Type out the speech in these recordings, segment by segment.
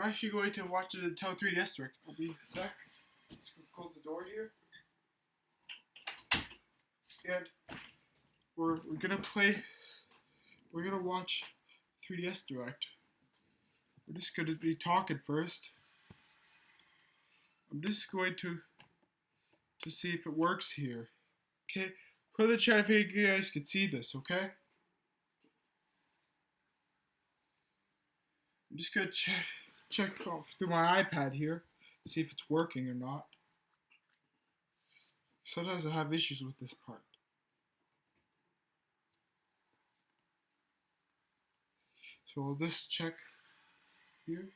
We're actually going to watch it until 3DS Direct. I'll be a sec. Let's close the door here. And we're gonna watch 3DS Direct. We're just gonna be talking first. I'm just going to see if it works here. Okay, put in the chat if you guys can see this, okay? I'm just gonna check through my iPad here, see if it's working or not. Sometimes I have issues with this part. So we'll just check here.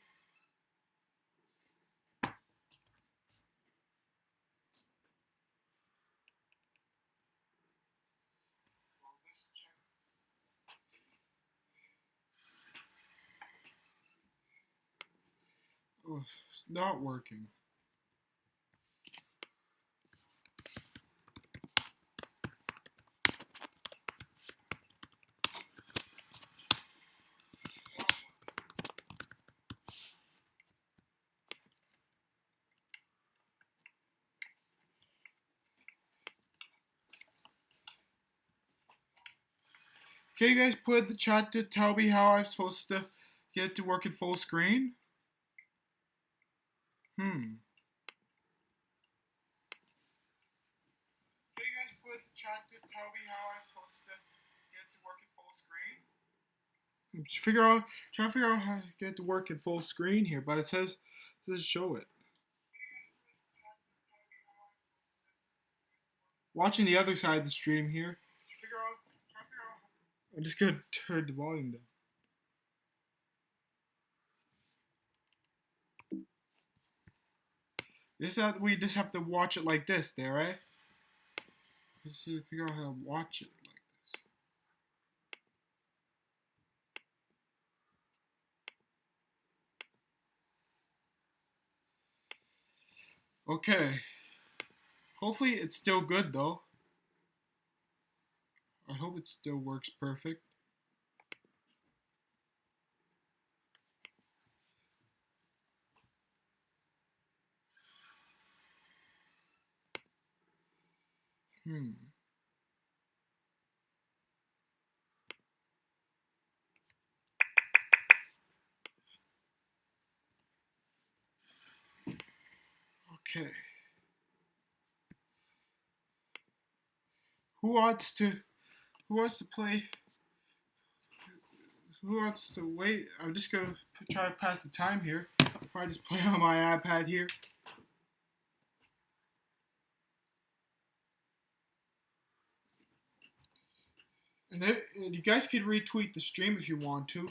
Oh, it's not working. Okay, you guys put in the chat to tell me how I'm supposed to get to work in full screen. Okay, you guys put in the chat to tell me how I'm supposed to get to work in full screen. I'm just trying to figure out how to get to work in full screen here, but it says show it. Watching the other side of the stream here. I'm just gonna turn the volume down. We just have to watch it like this, there, right? Let's see, figure out how to watch it like this. Okay. Hopefully it's still good though. I hope it still works perfect. Okay. Who wants to play? Who wants to wait? I'm just gonna try to pass the time here. If I just play on my iPad here. And you guys can retweet the stream if you want to.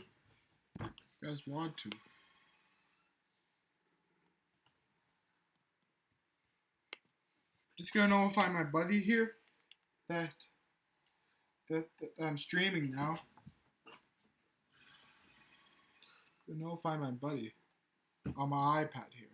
If you guys want to. Just gonna notify my buddy here that I'm streaming now. Gonna notify my buddy on my iPad here.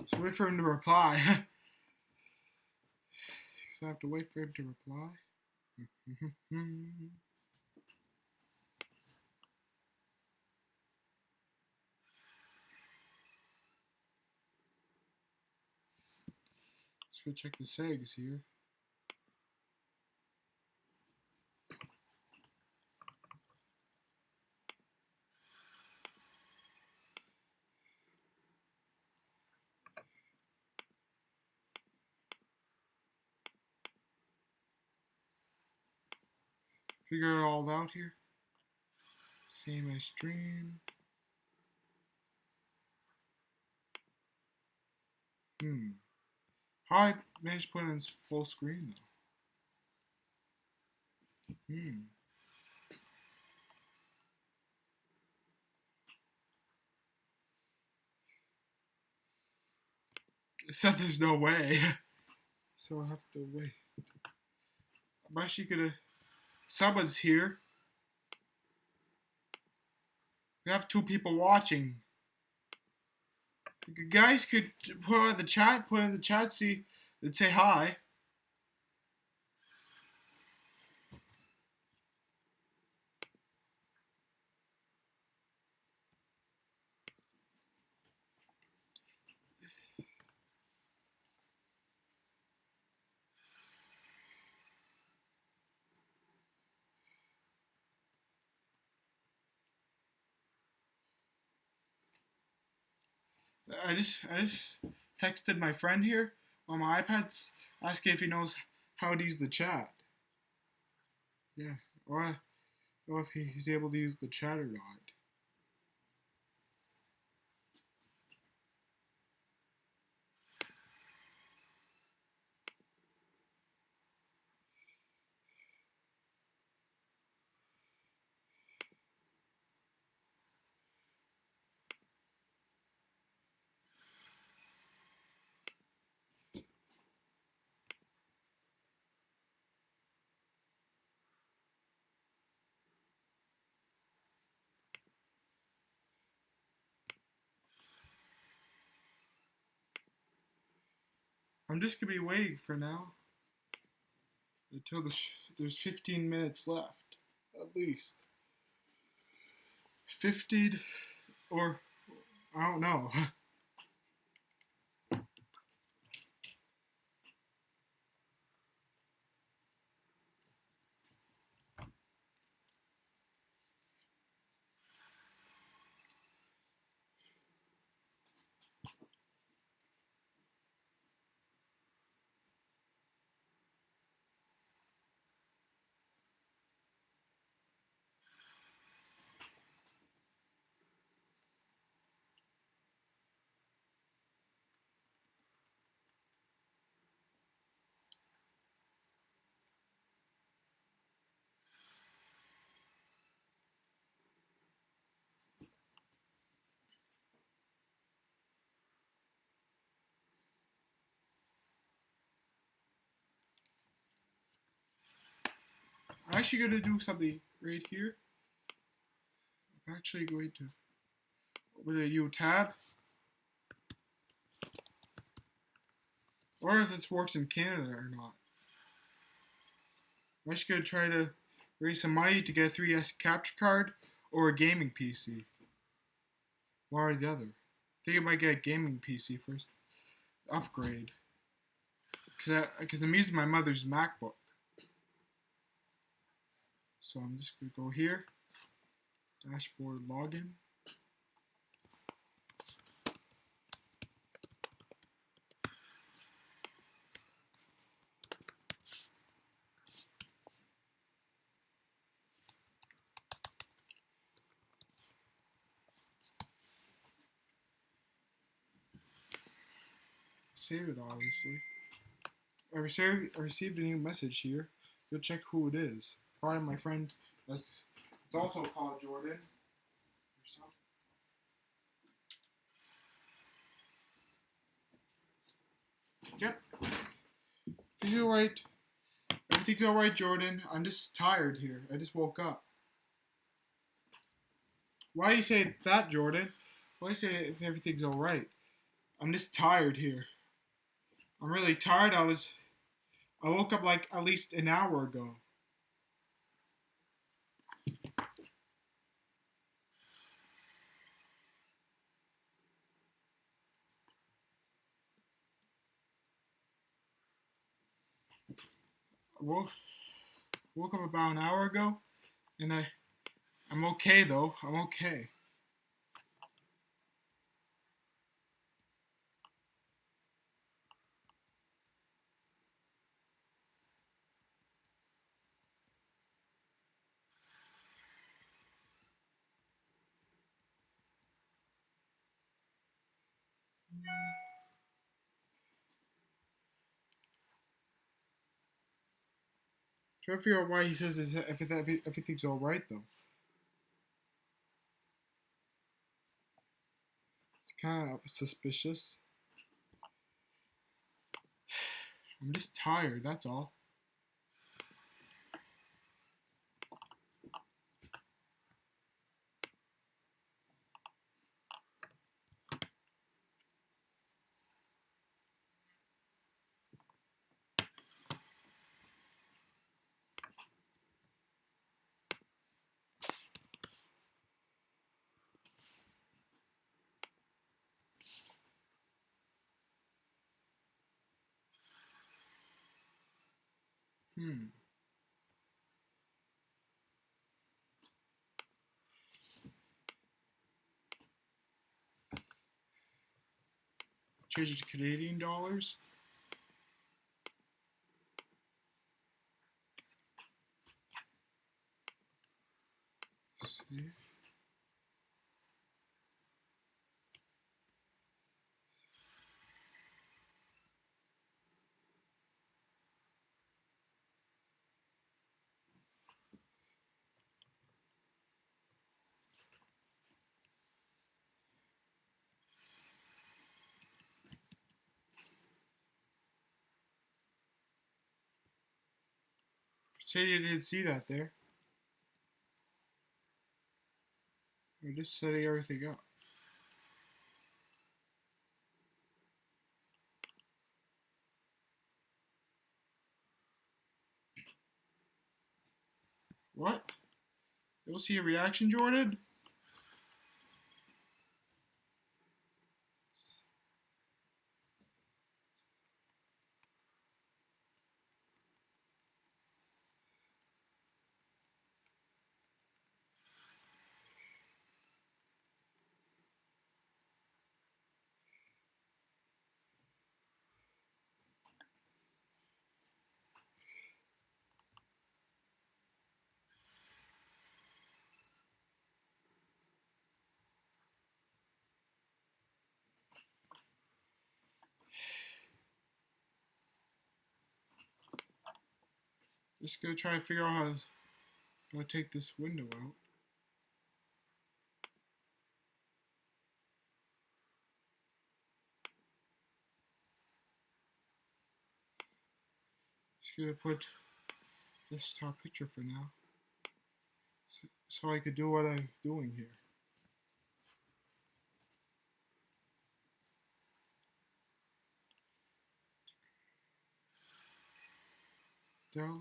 So wait for him to reply. So I have to wait for him to reply. Let's go check the segs here. Figure it all out here. See my stream. How I managed to put it in full screen though. Except there's no way. So I have to wait. I'm actually gonna. Someone's here. We have 2 people watching. You guys could put in the chat, see, and say hi. I just texted my friend here on my iPad asking if he knows how to use the chat. Yeah, or if he's able to use the chat or not. I'm just gonna be waiting for now until there's 15 minutes left, at least. 15, or I don't know. I'm actually gonna do something right here. I'm actually going to open a new tab. Or if this works in Canada or not. I'm just gonna try to raise some money to get a 3S capture card or a gaming PC. One or the other. I think I might get a gaming PC first. Upgrade. Because I'm using my mother's MacBook. So I'm just gonna go here. Dashboard login. Save it, obviously. I received a new message here. Go check who it is. Probably my friend. It's also called Jordan. Yep. Everything's alright. Everything's alright, Jordan. I'm just tired here. I just woke up. Why do you say that, Jordan? Why do you say if everything's alright? I'm just tired here. I'm really tired. I woke up like at least an hour ago. I woke up about an hour ago, and I'm okay though. I'm okay. Trying to figure out why he says everything's all right though. It's kind of suspicious. I'm just tired. That's all. Hmm. Change it to Canadian dollars. See. Say you didn't see that there. We're just setting everything up. What? You don't see a reaction, Jordan? Just gonna try to figure out how to take this window out. Just gonna put this top picture for now, so I could do what I'm doing here. Down.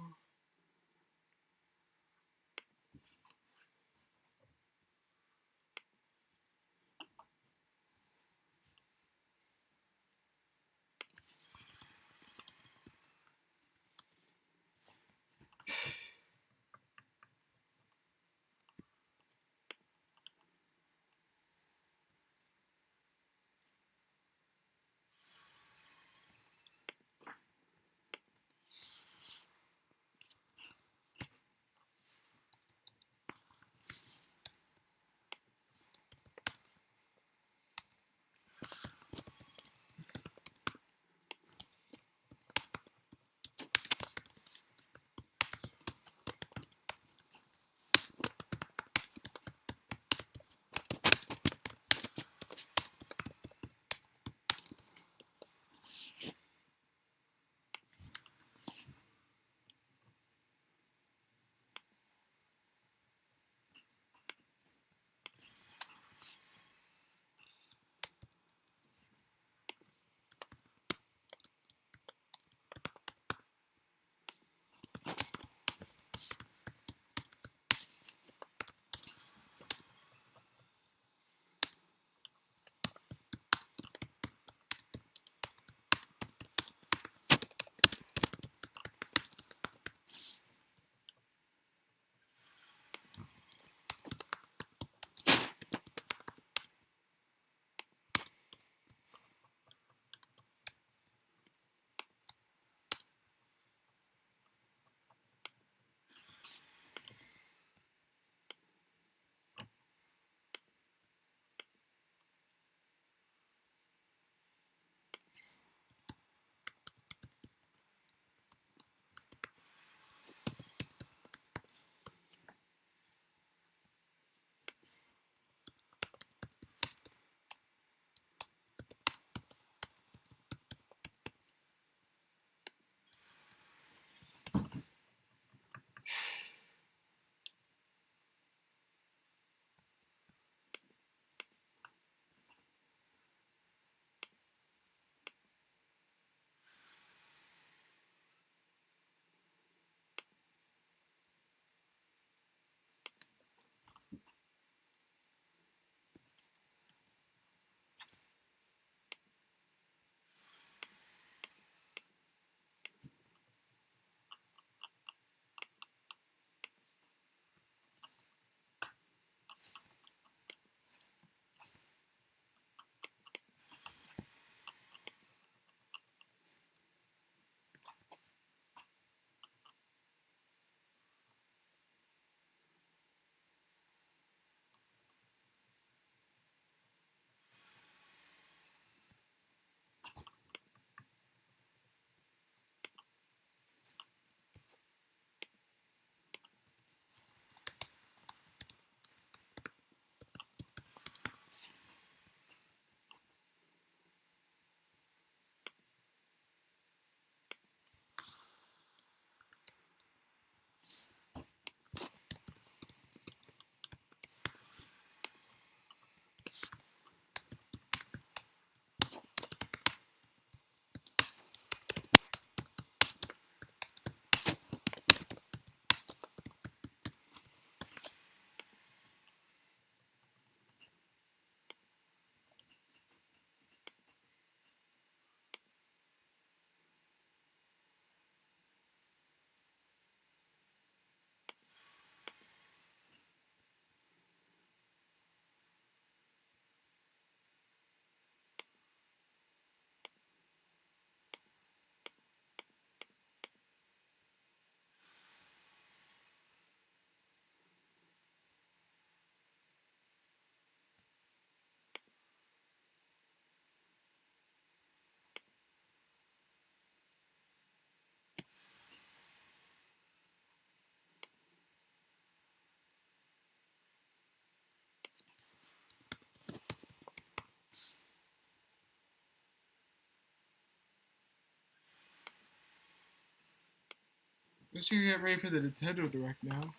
Let's get ready for the Nintendo Direct now.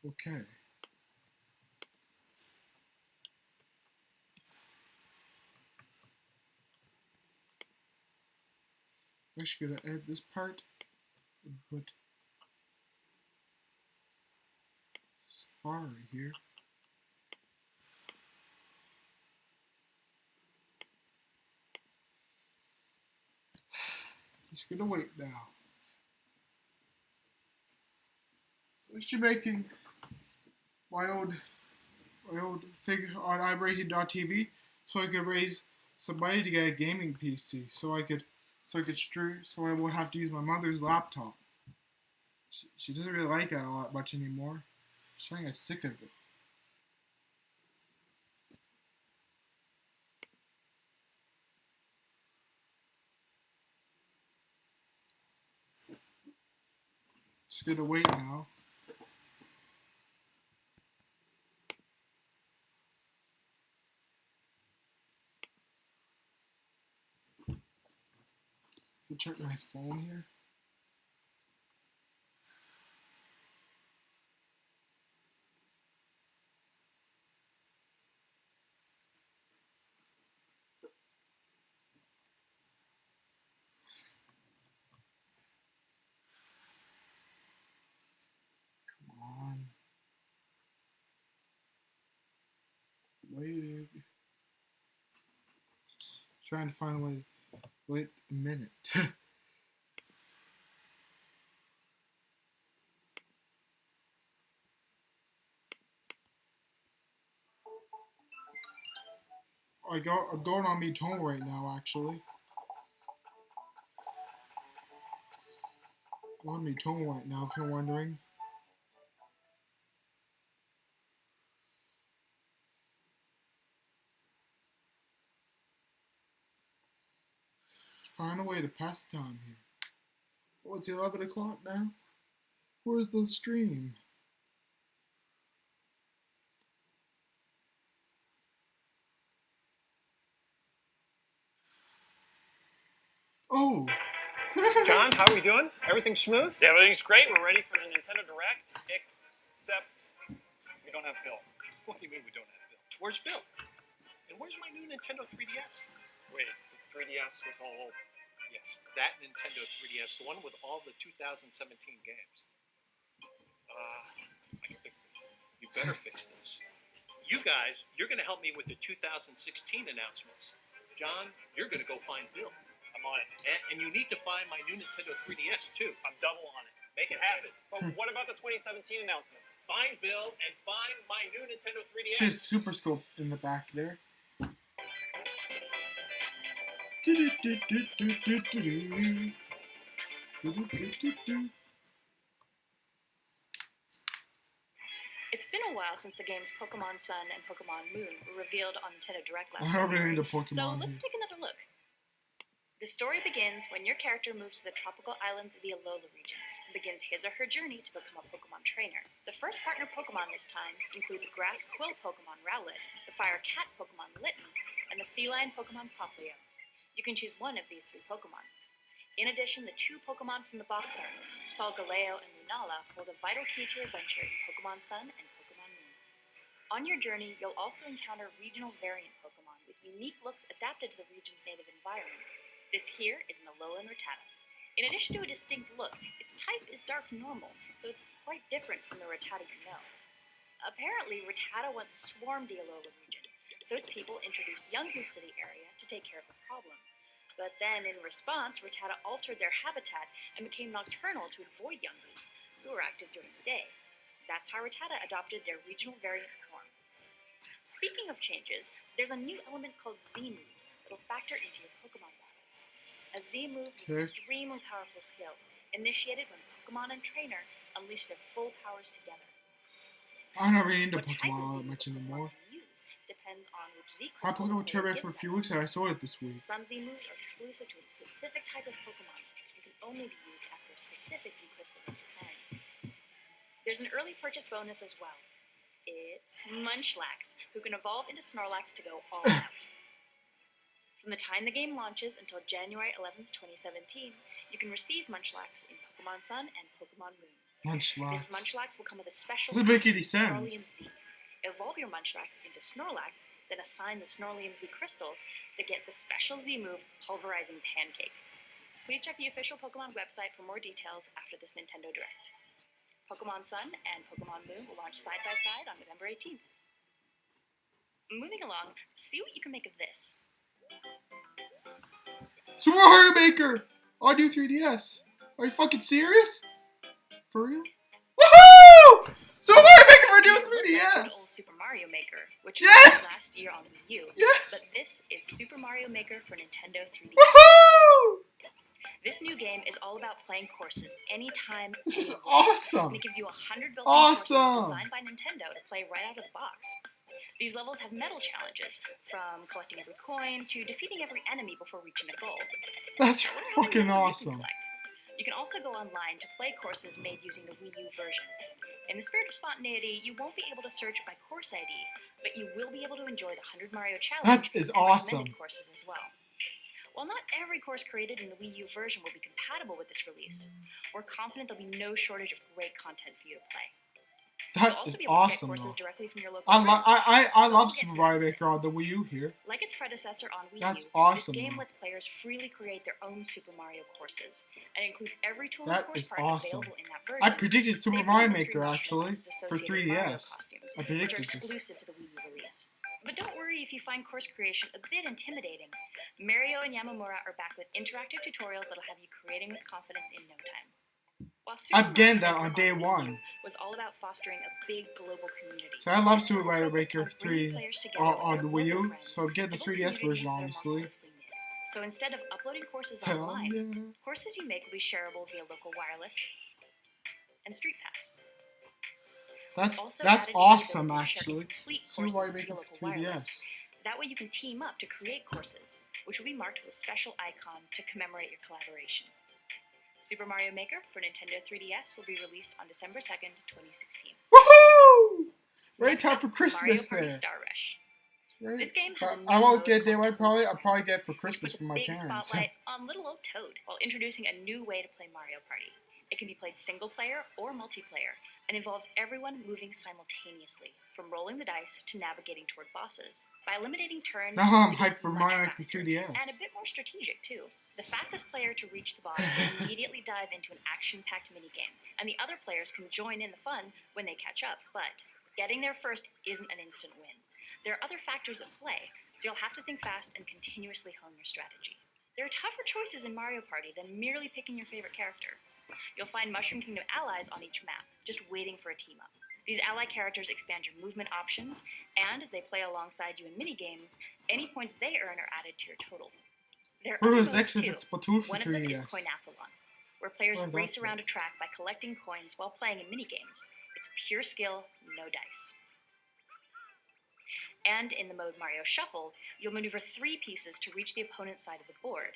Okay. I'm actually gonna add this part and put Safari here. Just gonna wait now. I'm actually making my old thing on iRacing.tv so I could raise some money to get a gaming PC so I could stream, so I won't have to use my mother's laptop. She doesn't really like that a lot much anymore. She's trying to get sick of it. Just gonna wait now. Check my phone here. Come on. Waiting. Trying to find a way. Wait a minute. I'm going on Mitomo right now, actually. I'm on Mitomo right now, if you're wondering. Find a way to pass the time here. Oh, it's 11 o'clock now? Where's the stream? Oh! John, how are we doing? Everything smooth? Yeah, everything's great. We're ready for the Nintendo Direct, except we don't have Bill. What do you mean we don't have Bill? Where's Bill? And where's my new Nintendo 3DS? Wait, the 3DS with all... Yes, that Nintendo 3DS, the one with all the 2017 games. I can fix this. You better fix this. You guys, you're going to help me with the 2016 announcements. John, you're going to go find Bill. I'm on it. And you need to find my new Nintendo 3DS, too. I'm double on it. Make it happen. But what about the 2017 announcements? Find Bill and find my new Nintendo 3DS. She has Super Scope in the back there. It's been a while since the games Pokemon Sun and Pokemon Moon were revealed on Nintendo Direct last I February. really need a Pokemon So let's here. take another look. The story begins when your character moves to the tropical islands of the Alola region and begins his or her journey to become a Pokemon trainer. The first partner Pokemon this time include the grass quill Pokemon Rowlet, the fire cat Pokemon Litten, and the sea lion Pokemon Poplio. You can choose one of these three Pokemon. In addition, the two Pokemon from the box art, Solgaleo and Lunala, hold a vital key to your adventure in Pokemon Sun and Pokemon Moon. On your journey, you'll also encounter regional variant Pokemon with unique looks adapted to the region's native environment. This here is an Alolan Rattata. In addition to a distinct look, its type is dark normal, so it's quite different from the Rattata you know. Apparently, Rattata once swarmed the Alola region, so its people introduced Yungoos to the area to take care of the problem. But then, in response, Rattata altered their habitat and became nocturnal to avoid Yungoos, who were active during the day. That's how Rattata adopted their regional variant form. Speaking of changes, there's a new element called Z-moves that'll factor into your Pokemon battles. A Z-move is an extremely powerful skill, initiated when Pokemon and Trainer unleash their full powers together. I'm not really into What type of Pokemon Z-move much a Pokemon anymore. can use depends on which Z I crystal played the with player Turbo for a gives few them. weeks and I saw it this week. Some Z-moves are exclusive to a specific type of Pokemon and can only be used after a specific Z crystal is assigned. There's an early purchase bonus as well. It's Munchlax, who can evolve into Snorlax to go all out. From the time the game launches until January 11th, 2017, you can receive Munchlax in Pokemon Sun and Pokemon Moon. This Munchlax. Munchlax will come with a special Doesn't make any Snorlium sense. Z. Evolve your Munchlax into Snorlax, then assign the Snorlium Z crystal to get the special Z move, Pulverizing Pancake. Please check the official Pokemon website for more details after this Nintendo Direct. Pokemon Sun and Pokemon Moon will launch side by side on November 18th. Moving along, see what you can make of this. Super Mario Maker on new 3DS. Are you fucking serious? For real? Woohoo! Super Mario Maker for new 3DS. Old Super Mario Maker, which Yes! was last year on Wii U. Yes! But this is Super Mario Maker for Nintendo 3DS. Woohoo! This new game is all about playing courses anytime, This is anywhere. awesome. And it gives you 100 built-in Awesome. courses designed by Nintendo to play right out of the box. These levels have medal challenges, from collecting every coin to defeating every enemy before reaching a goal. That's What are all the fucking medals you awesome. can collect? You can also go online to play courses made using the Wii U version. In the spirit of spontaneity, you won't be able to search by course ID, but you will be able to enjoy the 100 Mario Challenge That is and awesome. recommended courses as well. While not every course created in the Wii U version will be compatible with this release, we're confident there'll be no shortage of great content for you to play. You'll That also is be able to get awesome, courses though. directly from your local I friends. love Super Mario Maker on the Wii U here. Like its predecessor on Wii That's U, awesome, this game though. lets players freely create their own Super Mario courses, and includes every tool That and course is part awesome. available in that version. I predicted Super save for Mario the mystery Maker mushroom actually items for associated with Mario 3DS. costumes, I which are predicted this. exclusive to the Wii U release. But don't worry if you find course creation a bit intimidating. Mario and Yamamura are back with interactive tutorials that'll have you creating with confidence in no time. While Super I'm getting Mario that on Maker day the Wii U one. was all about fostering a big global community. So I love This Super will Mario focus Maker on bringing 3 players together on with the their Wii local U, friends so I'm getting the to build 3DS version, communities that are more obviously. closely knit. So instead of uploading courses Hell online, yeah. courses you make will be shareable via local wireless and Street Pass. Also That's added awesome, the ability to share actually. complete Super Mario courses Maker via for local wireless. 3DS. That way you can team up to create courses, which will be marked with a special icon to commemorate your collaboration. Super Mario Maker for Nintendo 3DS will be released on December 2nd, 2016. Woohoo! Right Next time up, for Mario Christmas Party there. Star Rush. Right? This game has a I won't new get mode day one called probably. Toad I'll probably get it for which Christmas puts from a my big parents. spotlight on little old Toad while introducing a new way to play Mario Party. It can be played single player or multiplayer and involves everyone moving simultaneously, from rolling the dice to navigating toward bosses. By eliminating turns, Now I'm the game hyped is for much Mario Maker faster 3DS. and a bit more strategic too. The fastest player to reach the boss will immediately dive into an action-packed minigame, and the other players can join in the fun when they catch up. But getting there first isn't an instant win. There are other factors at play, so you'll have to think fast and continuously hone your strategy. There are tougher choices in Mario Party than merely picking your favorite character. You'll find Mushroom Kingdom allies on each map, just waiting for a team up. These ally characters expand your movement options, and as they play alongside you in minigames, any points they earn are added to your total. There are Where other was modes Exit too. Splatoon for One of them is 3DS? Coinathlon, where players Oh, race that's around a it. track by collecting coins while playing in minigames. It's pure skill, no dice. And in the mode Mario Shuffle, you'll maneuver 3 pieces to reach the opponent's side of the board.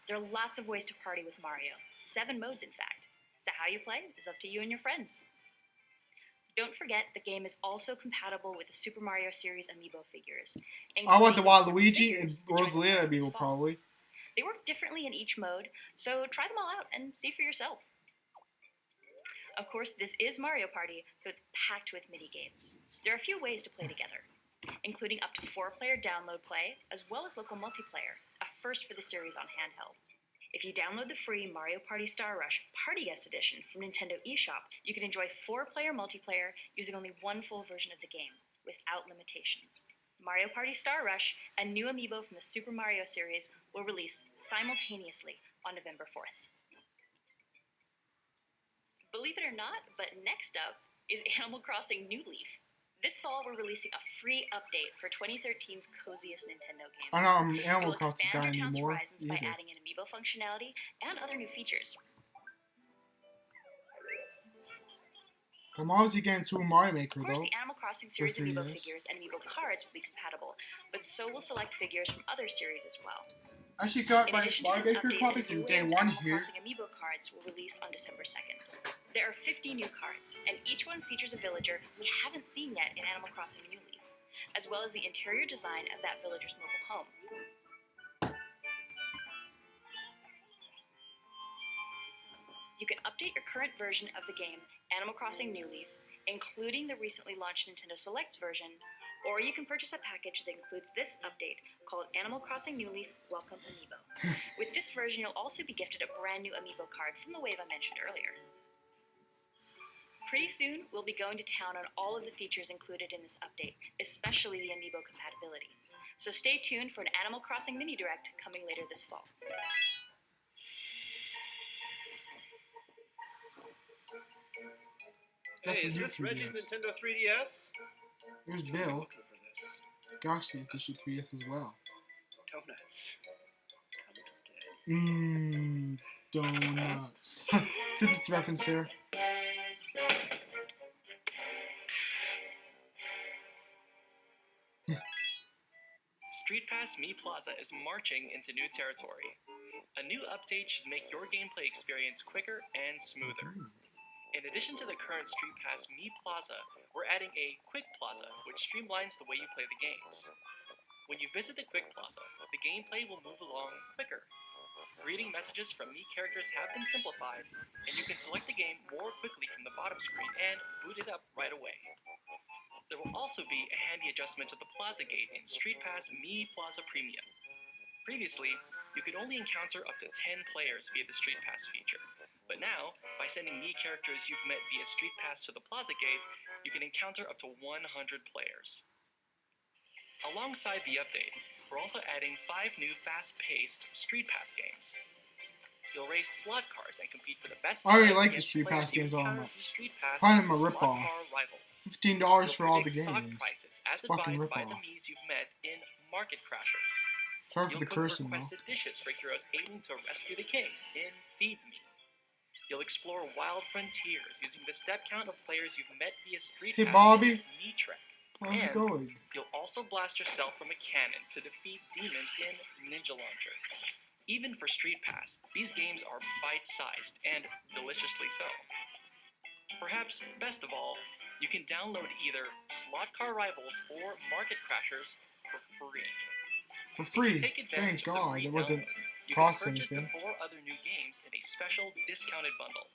There are lots of ways to party with Mario, 7 modes in fact, so how you play is up to you and your friends. Don't forget, the game is also compatible with the Super Mario series amiibo figures. I want the including several Waluigi and figures that join the Rosalina program this amiibo fall. probably. They work differently in each mode, so try them all out and see for yourself. Of course, this is Mario Party, so it's packed with mini-games. There are a few ways to play together, including up to 4-player download play, as well as local multiplayer, a first for the series on handheld. If you download the free Mario Party Star Rush Party Guest Edition from Nintendo eShop, you can enjoy 4-player multiplayer using only one full version of the game, without limitations. Mario Party Star Rush and new amiibo from the Super Mario series will release simultaneously on November 4th. Believe it or not, but next up is Animal Crossing New Leaf. This fall, we're releasing a free update for 2013's coziest Nintendo game. I know I'm an It Animal will Crossing expand guy your town's anymore. horizons by Either. adding in amiibo functionality and other new features. Come on, was he getting Super Mario Maker Of course, though? the Animal Crossing series For amiibo 3DS. figures and amiibo cards will be compatible, but so will select figures from other series as well. I actually got In my addition to Mario this Maker update, copy a from new day wave of one Animal here. Crossing amiibo cards will release on December 2nd. There are 50 new cards, and each one features a villager we haven't seen yet in Animal Crossing New Leaf, as well as the interior design of that villager's mobile home. You can update your current version of the game, Animal Crossing New Leaf, including the recently launched Nintendo Selects version, or you can purchase a package that includes this update called Animal Crossing New Leaf Welcome Amiibo. With this version, you'll also be gifted a brand new Amiibo card from the wave I mentioned earlier. Pretty soon, we'll be going to town on all of the features included in this update, especially the Amiibo compatibility. So stay tuned for an Animal Crossing mini direct coming later this fall. That's Hey, the is this YouTube Reggie's videos. Nintendo 3DS? There's We'll be Bill. looking for this. Galaxy Edition 3DS as well. Donuts. Come to daddy. Donuts. Simpsons reference there. Street Pass Me Plaza is marching into new territory. A new update should make your gameplay experience quicker and smoother. In addition to the current Street Pass Me Plaza, we're adding a Quick Plaza, which streamlines the way you play the games. When you visit the Quick Plaza, the gameplay will move along quicker. Greeting messages from Me characters have been simplified, and you can select the game more quickly from the bottom screen and boot it up right away. There will also be a handy adjustment to the Plaza Gate in Street Pass Me Plaza Premium. Previously, you could only encounter up to 10 players via the Street Pass feature, but now, by sending Me characters you've met via Street Pass to the Plaza Gate, you can encounter up to 100 players. Alongside the update, we're also adding 5 new fast-paced Street Pass games. You'll race slot cars and compete for the best I already time like the against Street players Pass you games all encountered much. through Street Pass Find them a slot ripoff. car rivals. $15 You'll for all the predict stock games. prices as Fucking advised by the ripoff. Mies you've met in Market Crashers. Sorry for You'll the cook cursing though. requested dishes for heroes aiming to rescue the king in Feed Me. You'll explore wild frontiers using the step count of players you've met via Street Hey, Pass Bobby. in Me Trek. How's it And going? you'll also blast yourself from a cannon to defeat demons in Ninja Launcher. Even for Street Pass, these games are bite-sized and deliciously so. Perhaps best of all, you can download either Slot Car Rivals or Market Crashers for free. For If free. you take advantage Thank of the God. free It wasn't download, you can cost purchase anything. the 4 other new games in a special discounted bundle.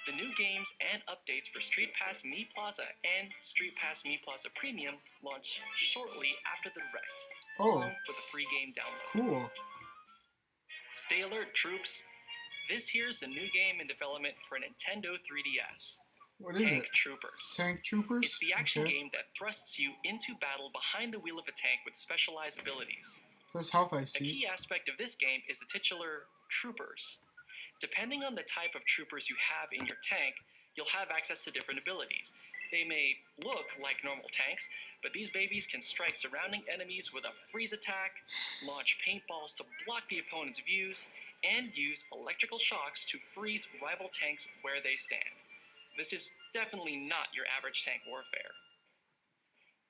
The new games and updates for Street Pass Me Plaza and Street Pass Me Plaza Premium launch shortly after the direct, Oh, along with a free game download. cool. Stay alert, troops! This here's a new game in development for Nintendo 3DS. What is Tank it? Troopers. Tank Troopers? It's the action Okay. game that thrusts you into battle behind the wheel of a tank with specialized abilities. That's health I A see. key aspect of this game is the titular Troopers. Depending on the type of troopers you have in your tank, you'll have access to different abilities. They may look like normal tanks, but these babies can strike surrounding enemies with a freeze attack, launch paintballs to block the opponent's views, and use electrical shocks to freeze rival tanks where they stand. This is definitely not your average tank warfare.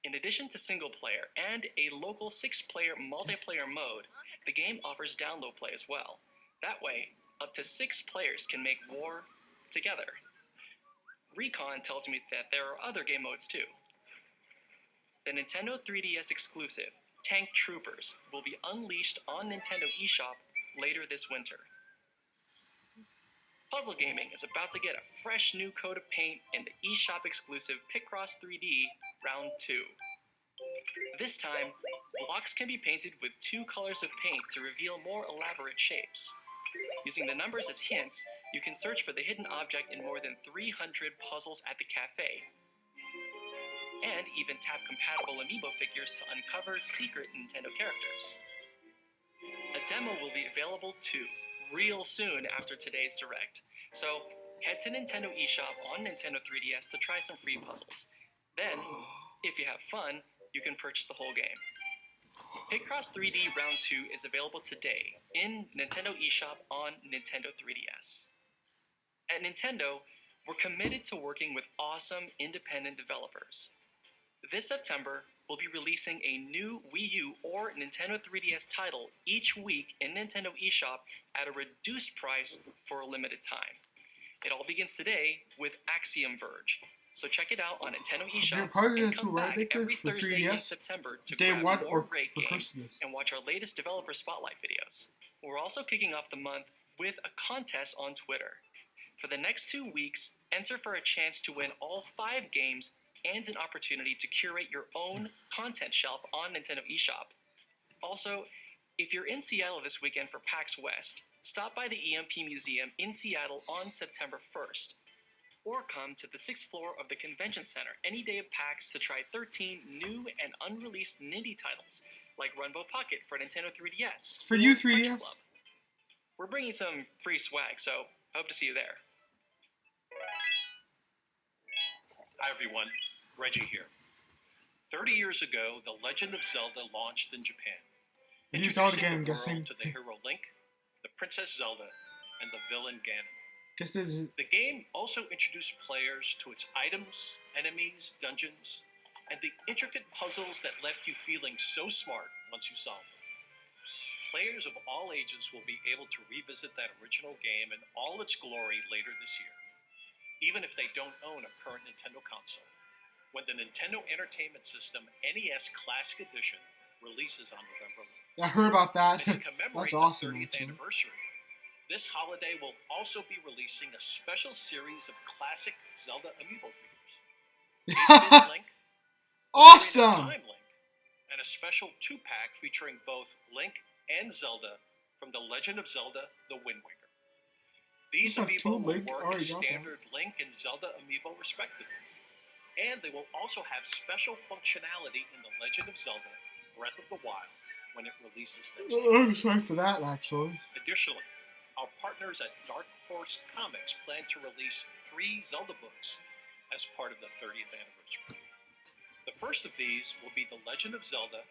In addition to single player and a local 6-player multiplayer mode, the game offers download play as well. That way, up to 6 players can make war together. Recon tells me that there are other game modes too. The Nintendo 3DS exclusive, Tank Troopers, will be unleashed on Nintendo eShop later this winter. Puzzle gaming is about to get a fresh new coat of paint in the eShop exclusive Picross 3D Round 2. This time, blocks can be painted with 2 colors of paint to reveal more elaborate shapes. Using the numbers as hints, you can search for the hidden object in more than 300 puzzles at the cafe, and even tap compatible amiibo figures to uncover secret Nintendo characters. A demo will be available too, real soon after today's direct, so head to Nintendo eShop on Nintendo 3DS to try some free puzzles. Then, if you have fun, you can purchase the whole game. Picross 3D Round 2 is available today in Nintendo eShop on Nintendo 3DS. At Nintendo, we're committed to working with awesome independent developers. This September, we'll be releasing a new Wii U or Nintendo 3DS title each week in Nintendo eShop at a reduced price for a limited time. It all begins today with Axiom Verge. So check it out on Nintendo eShop probably and the come two back right every for Thursday in 3DS, September to day grab one more or great for games Christmas. and watch our latest developer spotlight videos. We're also kicking off the month with a contest on Twitter. For the next 2 weeks, enter for a chance to win all 5 games and an opportunity to curate your own content shelf on Nintendo eShop. Also, if you're in Seattle this weekend for PAX West, stop by the EMP Museum in Seattle on September 1st. Or come to the 6th floor of the Convention Center any day of PAX to try 13 new and unreleased Nindie titles, like Runbow Pocket for Nintendo 3DS. For you, or Punch 3DS. Club. We're bringing some free swag, so hope to see you there. Hi everyone, Reggie here. 30 years ago, The Legend of Zelda launched in Japan, You Zelda introducing game, I'm the guessing. world to the hero Link, the Princess Zelda, and the villain Ganon. Guess this is The game also introduced players to its items, enemies, dungeons, and the intricate puzzles that left you feeling so smart once you solved them. Players of all ages will be able to revisit that original game in all its glory later this year, even if they don't own a current Nintendo console, when the Nintendo Entertainment System NES Classic Edition releases on November 11th. I heard about that. And to commemorate That's awesome, the 30th actually. anniversary, this holiday will also be releasing a special series of classic Zelda amiibo figures. 8-bit Link, Ocarina of Awesome! Time Link, and a special 2-pack featuring both Link and Zelda from The Legend of Zelda: The Wind Waker. These You have amiibo two will Link? work Already as got that. standard Link and Zelda amiibo respectively. And they will also have special functionality in The Legend of Zelda: Breath of the Wild when it releases next year. I'm excited for that, actually. Additionally, our partners at Dark Horse Comics plan to release 3 Zelda books as part of the 30th anniversary. The first of these will be The Legend of Zelda: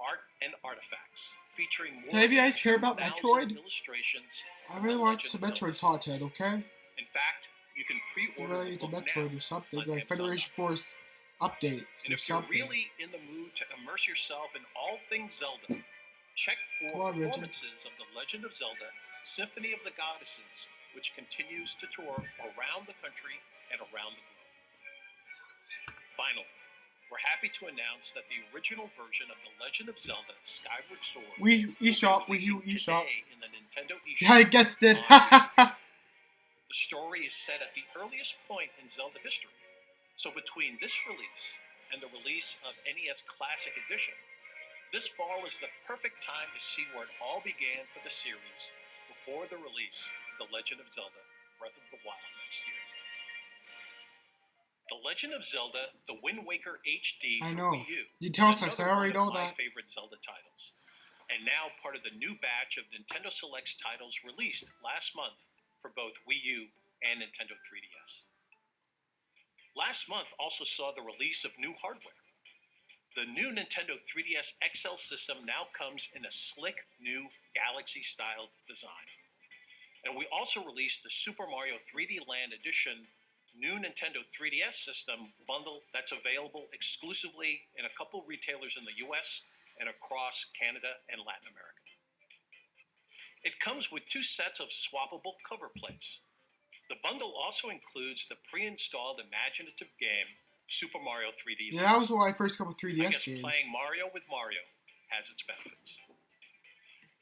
Art and Artifacts, featuring more Do any of you than guys care about 2,000 Metroid? illustrations. I from really The want Legend some of Metroid Zelda content, series. okay? In fact, you can I'm pre-order really the into book Metroid now or something, on like Amazon. Federation Force updates And or if you're something. really in the mood to immerse yourself in all things Zelda, check Come for on, Reggie. performances of The Legend of Zelda: Symphony of the Goddesses, which continues to tour around the country and around the globe. Finally, we're happy to announce that the original version of The Legend of Zelda: Skyward Sword We will be eShop, we releasing do eShop. today in the Nintendo eShop. Yeah, I guessed it. on The story is set at the earliest point in Zelda history, so between this release and the release of NES Classic Edition, this fall is the perfect time to see where it all began for the series before the release of The Legend of Zelda: Breath of the Wild next year. The Legend of Zelda: The Wind Waker HD I for know. Wii U You is tell us, I another already one know of my that. favorite Zelda titles, and now part of the new batch of Nintendo Selects titles released last month for both Wii U and Nintendo 3DS. Last month also saw the release of new hardware. The new Nintendo 3DS XL system now comes in a slick new Galaxy-style design. And we also released the Super Mario 3D Land Edition new Nintendo 3DS system bundle that's available exclusively in a couple retailers in the US and across Canada and Latin America. It comes with 2 sets of swappable cover plates. The bundle also includes the pre-installed imaginative game Super Mario 3D Land. Yeah, that was one of my first couple I 3DS guess games. playing Mario with Mario has its benefits.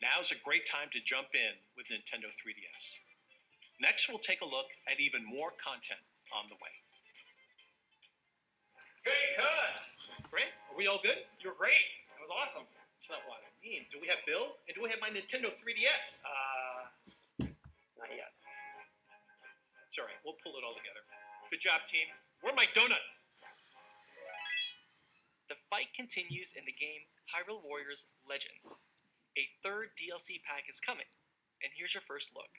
Now's a great time to jump in with Nintendo 3DS. Next, we'll take a look at even more content on the way. Great cut! Great. Are we all good? You're great. That was awesome. That's not what I mean. Do we have Bill? And do we have my Nintendo 3DS? Not yet. It's all right. We'll pull it all together. Good job, team. Where are my donuts? The fight continues in the game Hyrule Warriors Legends. A 3rd DLC pack is coming, and here's your first look.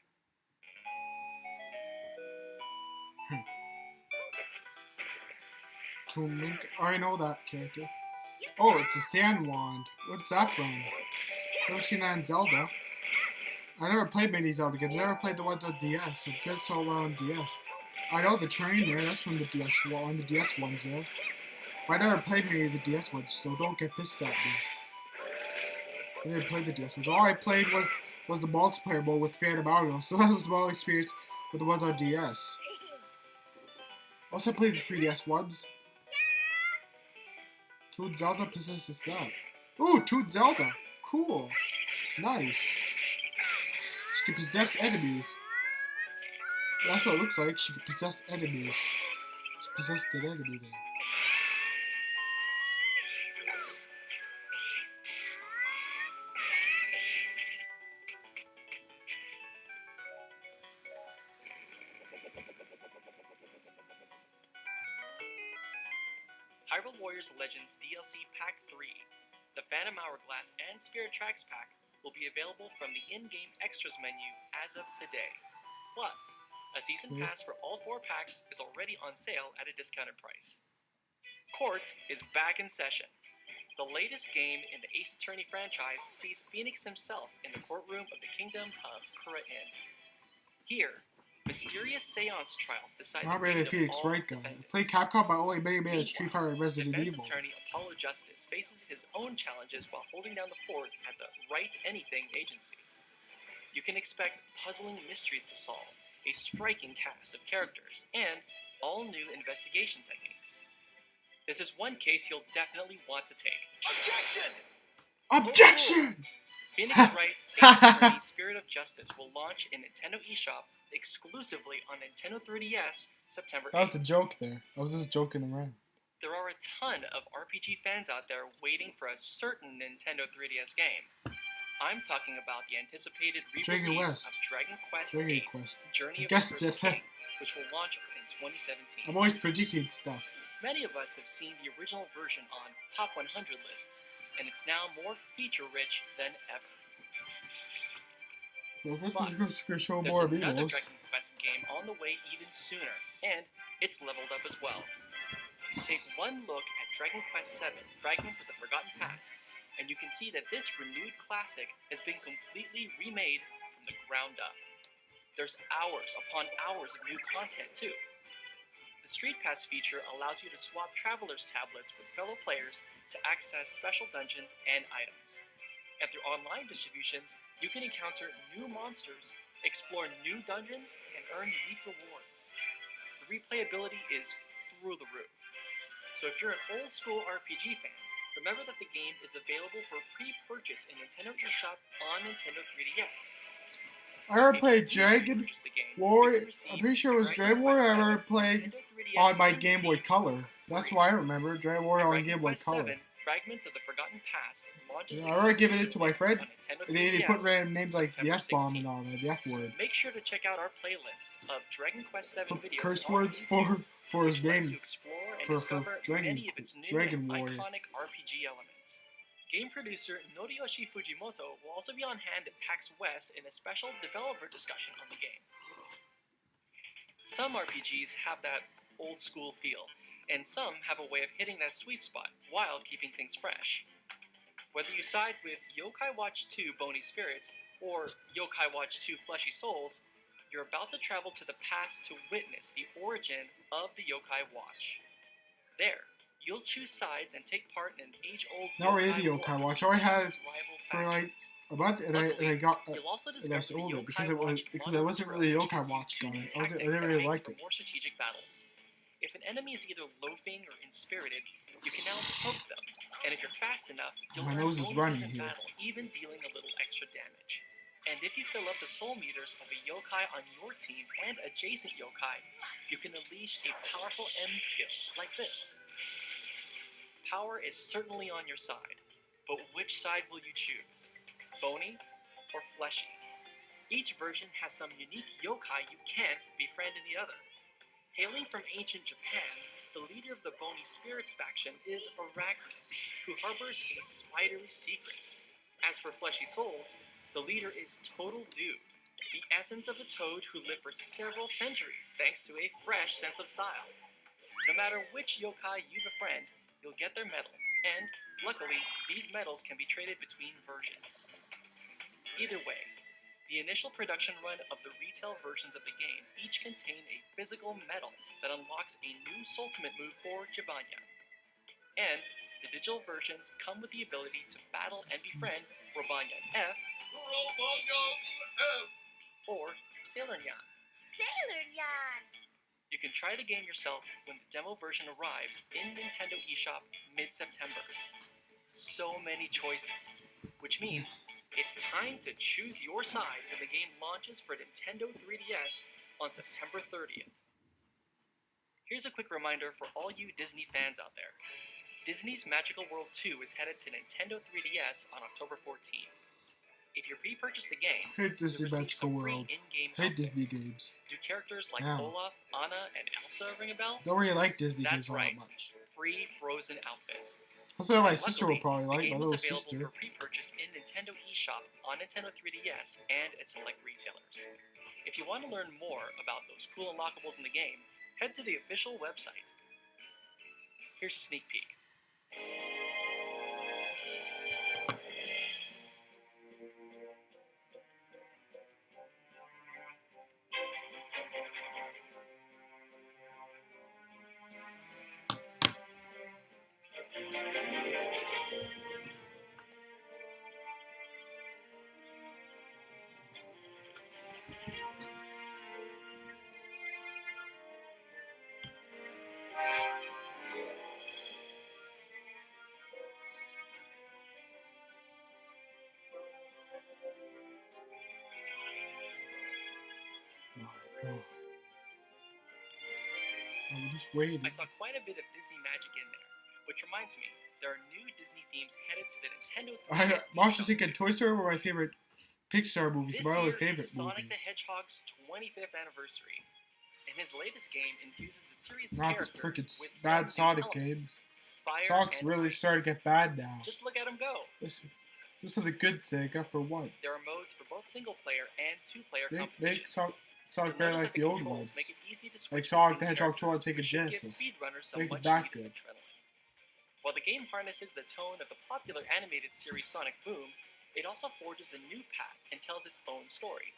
Toon Link. I already know that character. Oh, it's a sand wand. What's that from? Never seen that in Zelda. I never played many Zelda games. I never played the ones on DS. It did so well on DS. I know the train there. That's from the DS one. The DS ones there. But I never played many of the DS ones, so don't get this at me. I never played the DS ones. All I played was the multiplayer mode with Phantom Audio, so that was my experience with the ones on DS. Also played the 3DS ones. Toon Zelda possesses that. Ooh, Toon Zelda. Cool. Nice. can possess enemies. That's what it looks like. She can possess enemies. She possessed an enemy there. Hyrule Warriors Legends DLC Pack 3, the Phantom Hourglass and Spirit Tracks Pack will be available from the in-game extras menu as of today. Plus, a season pass for all 4 packs is already on sale at a discounted price. Court is back in session. The latest game in the Ace Attorney franchise sees Phoenix himself in the courtroom of the Kingdom of Kura-In. Here, mysterious seance trials decide Not the really fate Phoenix, of all right, guy. defendants. Play Capcom, but only Mega Man, Street Fighter, and Resident Defense Evil. attorney Apollo Justice faces his own challenges while holding down the fort at the Right Anything agency. You can expect puzzling mysteries to solve, a striking cast of characters, and all new investigation techniques. This is one case you'll definitely want to take. Objection! Objection! Phoenix Wright Ace Attorney Spirit of Justice will launch in Nintendo eShop exclusively on Nintendo 3DS September 8th. That was a joke there. I was just joking around. There are a ton of RPG fans out there waiting for a certain Nintendo 3DS game. I'm talking about the anticipated Dragon re-release West. of Dragon Quest Dragon VIII, Quest. Journey of Guessed the First it. King, which will launch in 2017. I'm always predicting stuff. Many of us have seen the original version on Top 100 lists, and it's now more feature-rich than ever. But There's show another more Beatles. Dragon Quest game on the way even sooner, and it's leveled up as well. Take one look at Dragon Quest VII, Fragments of the Forgotten Past, and you can see that this renewed classic has been completely remade from the ground up. There's hours upon hours of new content too. The Street Pass feature allows you to swap Traveler's Tablets with fellow players to access special dungeons and items. And through online distributions, you can encounter new monsters, explore new dungeons, and earn unique rewards. The replayability is through the roof. So if you're an old school RPG fan, remember that the game is available for pre-purchase in Nintendo eShop on Nintendo 3DS. I ever If played you do Dragon purchase the game, you Warrior. can receive I'm pretty sure it was Dragon Quest Warrior I ever 7 played Nintendo 3DS on my and Game Boy Wii Color. That's why I remember Dragon Warrior on Dragon Game Boy Quest Color. 7 Fragments of the Forgotten Past launches Yeah, I already given it to my exclusively friend, on Nintendo and they put 3DS random names like the September F-bomb 16. and all that, the F-word. Make sure to check out our playlist of Dragon Quest 7 Put videos curse on words YouTube, for his which lets you name. explore and for discover Dragon- many of its new Dragon and Warrior. iconic RPG elements. Game producer Noriyoshi Fujimoto will also be on hand at PAX West in a special developer discussion on the game. Some RPGs have that old school feel, and some have a way of hitting that sweet spot while keeping things fresh. Whether you side with Yokai Watch 2 Bony Spirits or Yokai Watch 2 Fleshy Souls, you're about to travel to the past to witness the origin of the Yokai Watch. There, you'll choose sides and take part in an age-old Not really the war Yokai to Watch. I already had it rival for like factions. a month, and I got You'll also and I discover sold the it because Yokai it was Watch because I Model wasn't Zero, really a which Yokai gives you Watch two guy. new I tactics didn't that really makes like for it. more strategic battles. If an enemy is either loafing or inspirited, you can now poke them, and if you're fast enough, you'll My earn nose is bonuses running in here. battle, even dealing a little extra damage. And if you fill up the soul meters of a yokai on your team and adjacent yokai, you can unleash a powerful M skill, like this. Power is certainly on your side, but which side will you choose? Bony or fleshy? Each version has some unique yokai you can't befriend in the other. Hailing from ancient Japan, the leader of the Bony Spirits faction is Arachnis, who harbors a spidery secret. As for Fleshy Souls, the leader is Total Dude, the essence of the toad who lived for several centuries thanks to a fresh sense of style. No matter which yokai you befriend, you'll get their medal, and, luckily, these medals can be traded between versions. Either way, the initial production run of the retail versions of the game each contain a physical medal that unlocks a new Sultimate move for Jibanya. And the digital versions come with the ability to battle and befriend Robanyan F or Sailor Nyan. Sailor Yan! You can try the game yourself when the demo version arrives in Nintendo eShop mid-September. So many choices, which means It's time to choose your side when the game launches for Nintendo 3DS on September 30th. Here's a quick reminder for all you Disney fans out there. Disney's Magical World 2 is headed to Nintendo 3DS on October 14th. If you pre-purchase the game, Hate Disney you'll receive Magical some free World. in-game Hate outfits. Disney games. Do characters like Yeah. Olaf, Anna, and Elsa ring a bell? Don't really like Disney That's games all right. that much. Free Frozen outfits. Also, my And sister will luckily, probably like, the game my is little available sister. for pre-purchase in Nintendo eShop on Nintendo 3DS and at select retailers. If you want to learn more about those cool unlockables in the game, head to the official website. Here's a sneak peek. Oh my god. I'm just waiting. I saw quite a bit of Disney magic in there, which reminds me, there are new Disney themes headed to the Nintendo 3DS. Monsters Inc. and Toy Story were my favorite Pixar movies. This My other year favorite is Sonic movies. the Hedgehog's 25th anniversary, and his latest game infuses the series' Not the characters freaking with some bad new Sonic elements. games. Fire Sonic's and really ice. starting to get bad now. Just look at him go. This is the good Sega for once. There are modes for both single-player and two-player Make competitions. Sonic You'll better notice like that the old controls ones. make it easy to Like switch Sonic the between Hedgehog 2 on characters, Sega which should give Genesis. speedrunners some Make it much that needed good. adrenaline. While the game harnesses the tone of the popular animated series Sonic Boom, it also forges a new path and tells its own story.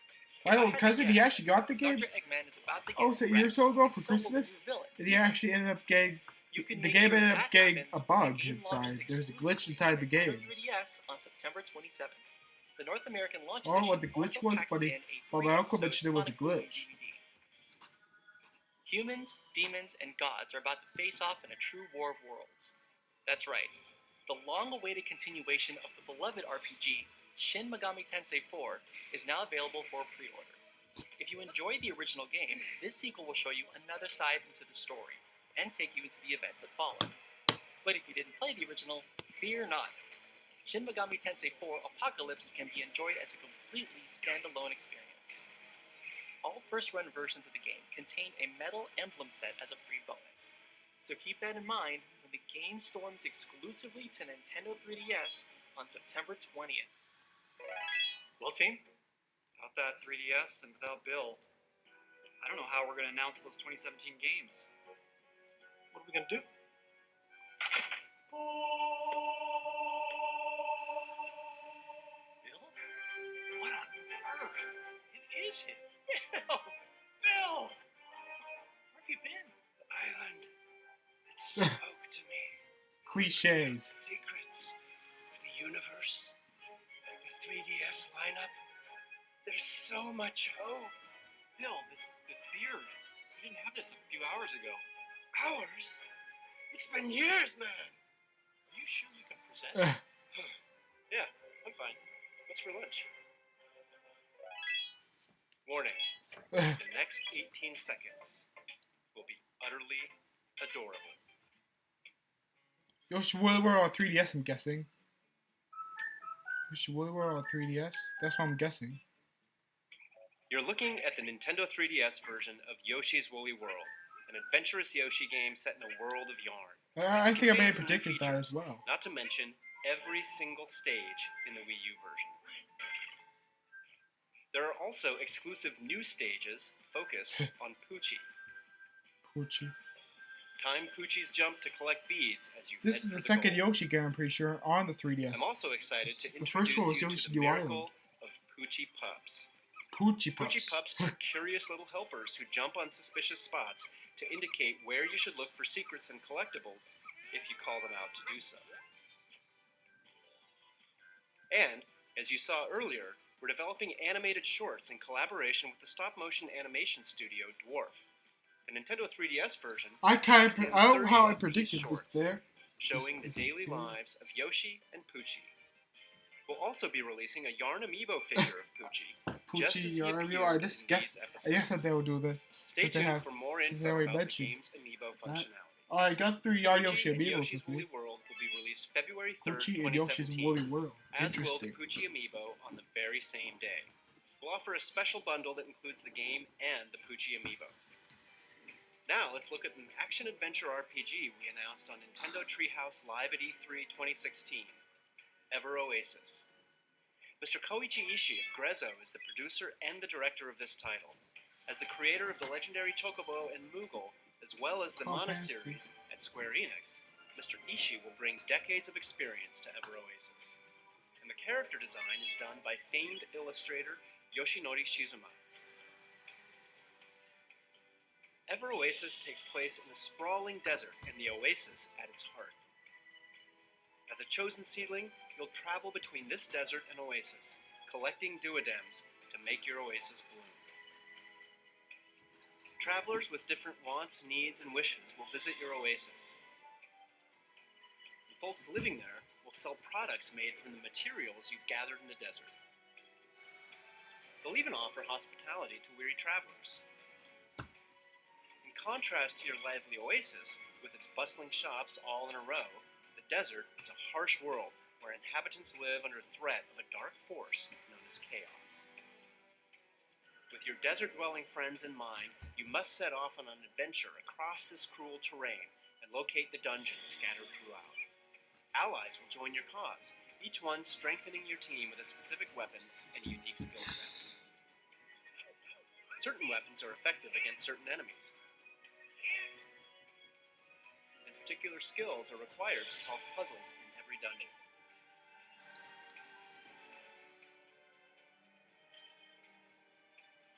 My If I old had to cousin, he guess, actually got the game. Dr. Eggman is about to get Oh, so a year or wrecked, so ago and for so will the Christmas, new villain. and he actually ended up getting You can the make game sure ended that up getting happens a when the bug game inside. launches There's a glitch exclusively inside on the Nintendo game. 3DS on September 27th. The North American launch I don't know what edition the glitch also was, packs buddy, in a but my uncle three-episode mentioned it was a Sonic Boom glitch. DVD. Humans, demons, and gods are about to face off in a true war of worlds. That's right. The long-awaited continuation of the beloved RPG, Shin Megami Tensei 4, is now available for pre-order. If you enjoyed the original game, this sequel will show you another side into the story, and take you into the events that follow. But if you didn't play the original, fear not. Shin Megami Tensei 4 Apocalypse can be enjoyed as a completely standalone experience. All first-run versions of the game contain a metal emblem set as a free bonus, so keep that in mind when the game storms exclusively to Nintendo 3DS on September 20th. Well, team, without that 3DS and without Bill, I don't know how we're going to announce those 2017 games. What are we going to do? Bill? What on earth? It is him. Bill! Bill! Where have you been? The island. It spoke to me. Cliches. Secrets of the universe. The 3DS lineup. There's so much hope. Bill, this beard. You didn't have this a few hours ago. Hours? It's been years, man. Are you sure you can present? Yeah, I'm fine. What's for lunch? Warning. The next 18 seconds will be utterly adorable. Yoshi Woolly World on 3DS, I'm guessing. Yoshi Woolly World on 3DS? That's what I'm guessing. You're looking at the Nintendo 3DS version of Yoshi's Woolly World, an adventurous Yoshi game set in a world of yarn. I think I may have Contains some new predicted that features, as well. Not to mention every single stage in the Wii U version. There are also exclusive new stages focused on Poochie. Poochie. Time Poochie's jump to collect beads as you This head is for the second goal. Yoshi game, I'm pretty sure, on the 3DS. I'm also excited to The first introduce one was you Yoshi's to the New miracle Island. of Poochie Pups. Poochie Pups. Poochie Pups are curious little helpers who jump on suspicious spots to indicate where you should look for secrets and collectibles if you call them out to do so. And, as you saw earlier, we're developing animated shorts in collaboration with the stop-motion animation studio Dwarf. The Nintendo 3DS version I can't. packs in I don't know how I 30 of these predicted this shorts, there. showing the This daily game. lives of Yoshi and Poochie. We'll also be releasing a Yarn Amiibo figure of Poochie, just Poochie, as he I appeared in just these guess. episodes. I guess that they will do this. Stay since they tuned have- for more since they info already about the mentioned game's Amiibo that. functionality. Alright, got 3 Poochie Yoshi and Amiibos Yoshi's with me. Woolly World will be released February 3rd, Poochie and Yoshi's 2017, Woolly World. as will the Interesting. Poochie Amiibo on the very same day. We'll offer a special bundle that includes the game and the Poochie Amiibo. Now, let's look at an action-adventure RPG we announced on Nintendo Treehouse Live at E3 2016, Ever Oasis. Mr. Koichi Ishii of Grezzo is the producer and the director of this title. As the creator of the legendary Chocobo and Moogle, as well as the Mana fancy. series at Square Enix, Mr. Ishii will bring decades of experience to Ever Oasis. And the character design is done by famed illustrator Yoshinori Shizuma. Ever Oasis takes place in a sprawling desert and the oasis at its heart. As a chosen seedling, you'll travel between this desert and oasis, collecting duodems to make your oasis bloom. Travelers with different wants, needs, and wishes will visit your oasis. And folks living there will sell products made from the materials you've gathered in the desert. They'll even offer hospitality to weary travelers. In contrast to your lively oasis, with its bustling shops all in a row, the desert is a harsh world where inhabitants live under threat of a dark force known as chaos. With your desert-dwelling friends in mind, you must set off on an adventure across this cruel terrain and locate the dungeons scattered throughout. Allies will join your cause, each one strengthening your team with a specific weapon and a unique skill set. Certain weapons are effective against certain enemies, and particular skills are required to solve puzzles in every dungeon.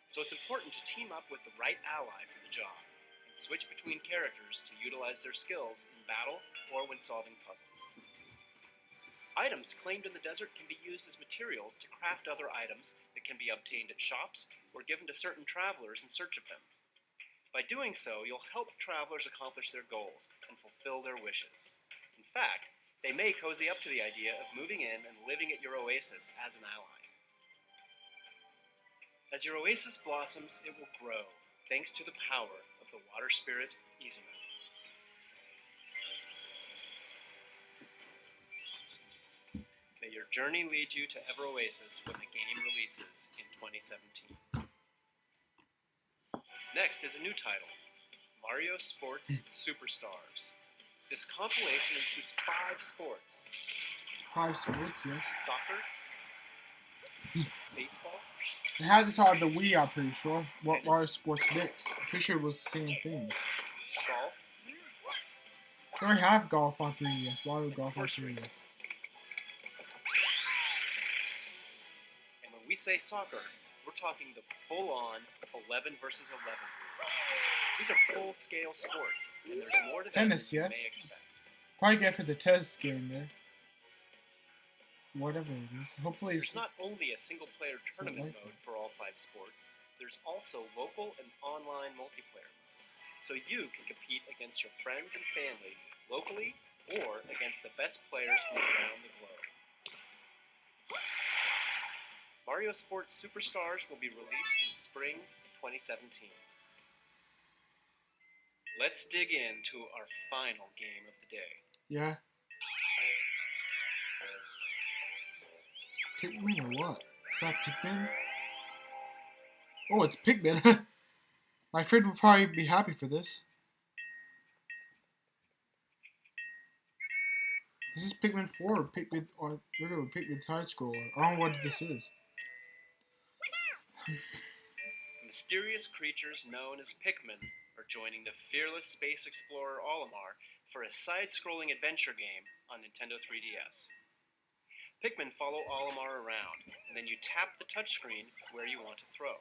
So it's important to team up with the right ally for the job, and switch between characters to utilize their skills in battle or when solving puzzles. Items claimed in the desert can be used as materials to craft other items that can be obtained at shops or given to certain travelers in search of them. By doing so, you'll help travelers accomplish their goals and fulfill their wishes. In fact, they may cozy up to the idea of moving in and living at your oasis as an ally. As your oasis blossoms, it will grow, thanks to the power of the water spirit Izuna. May your journey lead you to Ever Oasis when the game releases in 2017. Next is a new title, Mario Sports Superstars. This compilation includes 5 sports: 5 sports, yes. soccer, baseball, They had this on the Wii, I'm pretty sure. What Tennis. Mario Sports Mix. I'm pretty sure it was the same thing. golf, They already have golf on 3DS. Mario Golf on horse 3DS. racing. And when we say soccer, we're talking the full-on 11 versus 11 rules. These are full-scale sports, and there's more to them Tennis, than you yes. may expect. Probably get for the test game there. Whatever it is. Hopefully it's There's not only a single-player tournament like mode for all 5 sports, there's also local and online multiplayer modes, so you can compete against your friends and family locally or against the best players from around the globe. Mario Sports Superstars will be released in spring 2017. Let's dig into our final game of the day. yeah. Pikmin or what? Is that Pikmin? Oh, it's Pikmin. My friend would probably be happy for this. Is this Pikmin 4 or Pikmin or regular Pikmin side scroller? I don't know what this is. Mysterious creatures known as Pikmin are joining the fearless space explorer Olimar for a side-scrolling adventure game on Nintendo 3DS. Pikmin follow Olimar around, and then you tap the touchscreen where you want to throw.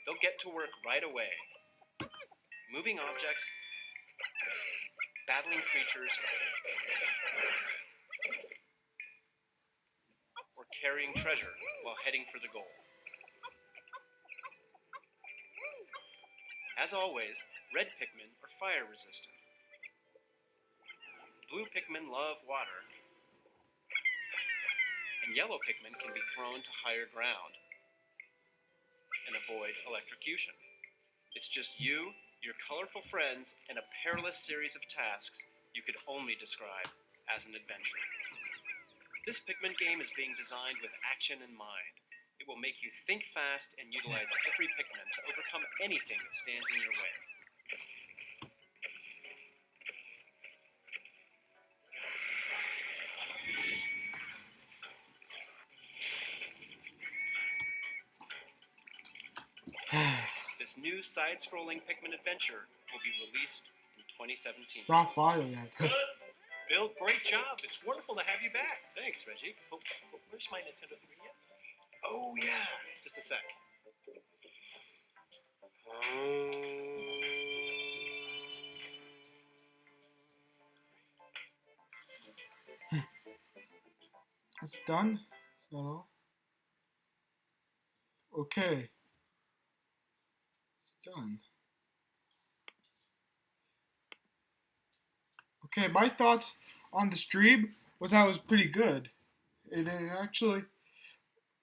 They'll get to work right away, moving objects, battling creatures, or carrying treasure while heading for the goal. As always, red Pikmin are fire resistant. Blue Pikmin love water. And and yellow Pikmin can be thrown to higher ground and avoid electrocution. It's just you, your colorful friends, and a perilous series of tasks you could only describe as an adventure. This Pikmin game is being designed with action in mind. It will make you think fast and utilize every Pikmin to overcome anything that stands in your way. This new side-scrolling Pikmin adventure will be released in 2017. Stop firing yet. Bill, great job. It's wonderful to have you back. Thanks, Reggie. Oh, where's my Nintendo 3DS? Oh, yeah. Just a sec. It's done. So, okay. It's done. Okay, my thoughts on the stream was that it was pretty good. It actually,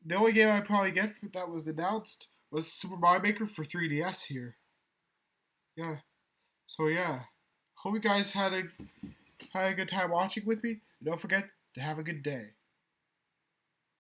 the only game I probably get that was announced was Super Mario Maker for 3DS here. Yeah. So yeah, hope you guys had a good time watching with me. And don't forget to have a good day.